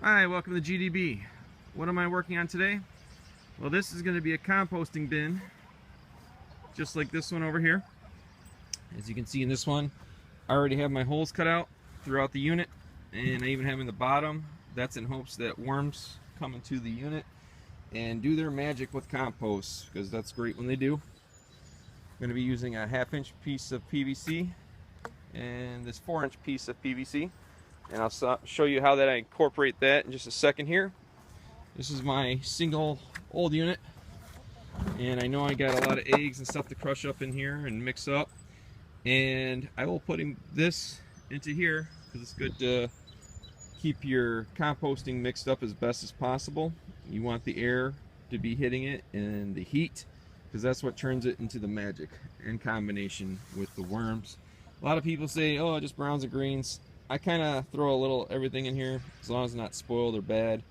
Hi, welcome to the GDB. What am I working on today? Well, this is going to be a composting bin, just like this one over here. As you can see in this one, I already have my holes cut out throughout the unit, and I even have in the bottom. That's in hopes that worms come into the unit and do their magic with compost, because that's great when they do. I'm going to be using a 1/2-inch piece of PVC and this 4-inch piece of PVC. And I'll show you how that I incorporate that in just a second here. This is my single old unit, and I know I got a lot of eggs and stuff to crush up in here and mix up, and I will put this into here because it's good to keep your composting mixed up as best as possible. You want the air to be hitting it and the heat, because that's what turns it into the magic in combination with the worms. A lot of people say, oh, just browns and greens. I kind of throw a little everything in here, as long as it's not spoiled or bad,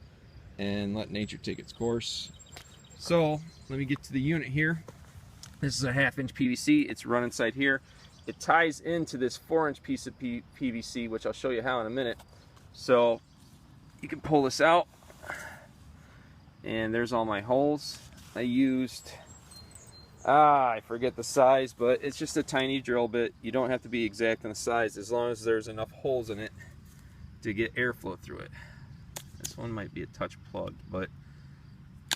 and let nature take its course. So let me get to the unit here. This is a 1/2-inch PVC. It's run inside here. It ties into this 4-inch piece of PVC, which I'll show you how in a minute. So you can pull this out, and there's all my holes. I used, I forget the size, but it's just a tiny drill bit. You don't have to be exact on the size, as long as there's enough holes in it to get airflow through it. This one might be a touch plugged, but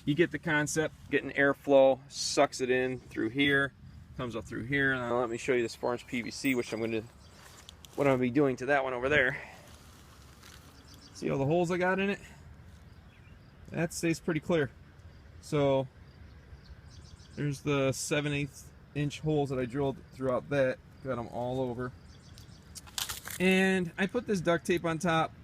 you get the concept. Getting airflow, sucks it in through here, comes up through here. Now let me show you this 4-inch PVC, which what I'm going to be doing to that one over there. See all the holes I got in it? That stays pretty clear. So there's the 7/8-inch holes that I drilled throughout that. Got them all over. And I put this duct tape on top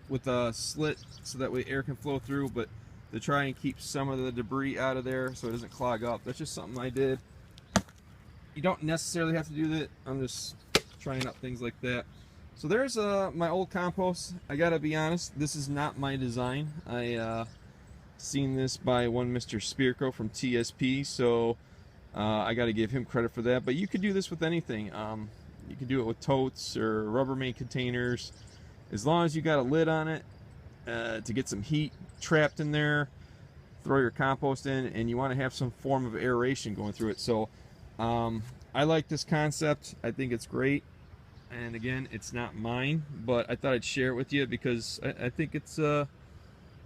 with a slit so that way air can flow through, but to try and keep some of the debris out of there so it doesn't clog up. That's just something I did. You don't necessarily have to do that. I'm just trying out things like that. So there's my old compost. I gotta be honest, this is not my design. I seen this by one Mr. Spirko from TSP, so I got to give him credit for that. But you could do this with anything. You could do it with totes or Rubbermaid containers, as long as you got a lid on it to get some heat trapped in there. Throw your compost in, and you want to have some form of aeration going through it. So I like this concept. I think it's great. And again, it's not mine, but I thought I'd share it with you because I think it's a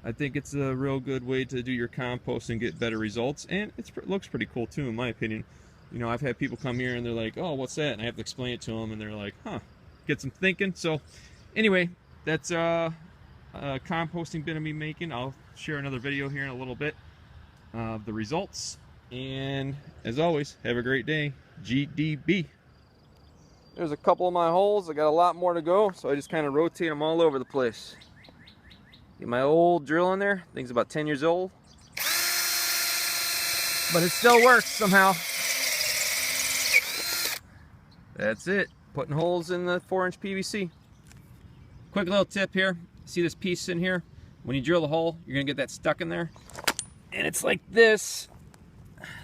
real good way to do your compost and get better results, and it looks pretty cool too, in my opinion. You know, I've had people come here and they're like, oh, what's that? And I have to explain it to them, and they're like, huh, gets them thinking. So anyway, that's a composting bin I'll be making. I'll share another video here in a little bit of the results, and as always, have a great day. GDB. There's a couple of my holes. I got a lot more to go, so I just kind of rotate them all over the place. Get my old drill in there. Thing's about 10 years old, but it still works somehow. That's it. Putting holes in the 4-inch PVC. Quick little tip here. See this piece in here? When you drill a hole, you're gonna get that stuck in there, and it's like this.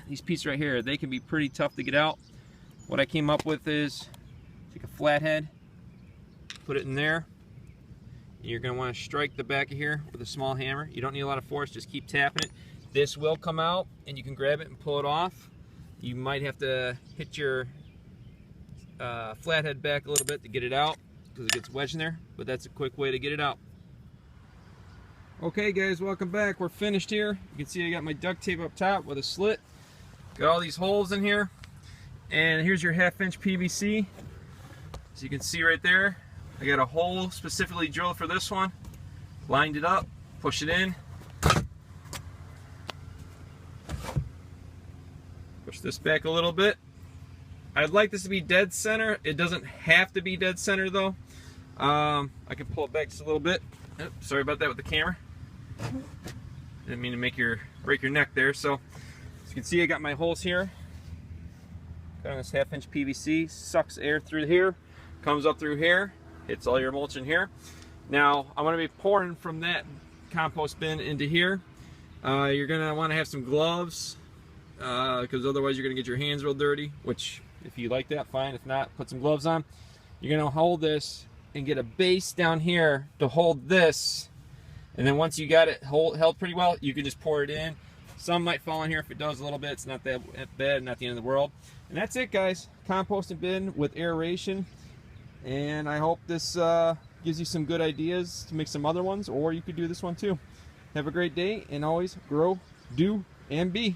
These pieces right here, they can be pretty tough to get out. What I came up with is take a flathead, put it in there. You're going to want to strike the back of here with a small hammer. You don't need a lot of force, just keep tapping it. This will come out, and you can grab it and pull it off. You might have to hit your flathead back a little bit to get it out because it gets wedged in there, but that's a quick way to get it out. Okay guys, welcome back. We're finished here. You can see I got my duct tape up top with a slit. Got all these holes in here, and here's your 1/2-inch PVC. So you can see right there, I got a hole specifically drilled for this one. Lined it up, push it in. Push this back a little bit. I'd like this to be dead center. It doesn't have to be dead center though. I can pull it back just a little bit. Oops, sorry about that with the camera. Didn't mean to break your neck there. So can see I got my holes here. Got on this 1/2-inch PVC, sucks air through here, comes up through here, hits all your mulch in here. Now I'm going to be pouring from that compost bin into here. You're going to want to have some gloves because otherwise you're going to get your hands real dirty, which if you like that, fine. If not, put some gloves on. You're going to hold this and get a base down here to hold this, and then once you got it held pretty well, you can just pour it in. Some might fall in here. If it does a little bit, it's not that bad, not the end of the world. And that's it, guys. Composting bin with aeration. And I hope this gives you some good ideas to make some other ones, or you could do this one too. Have a great day, and always grow, do, and be.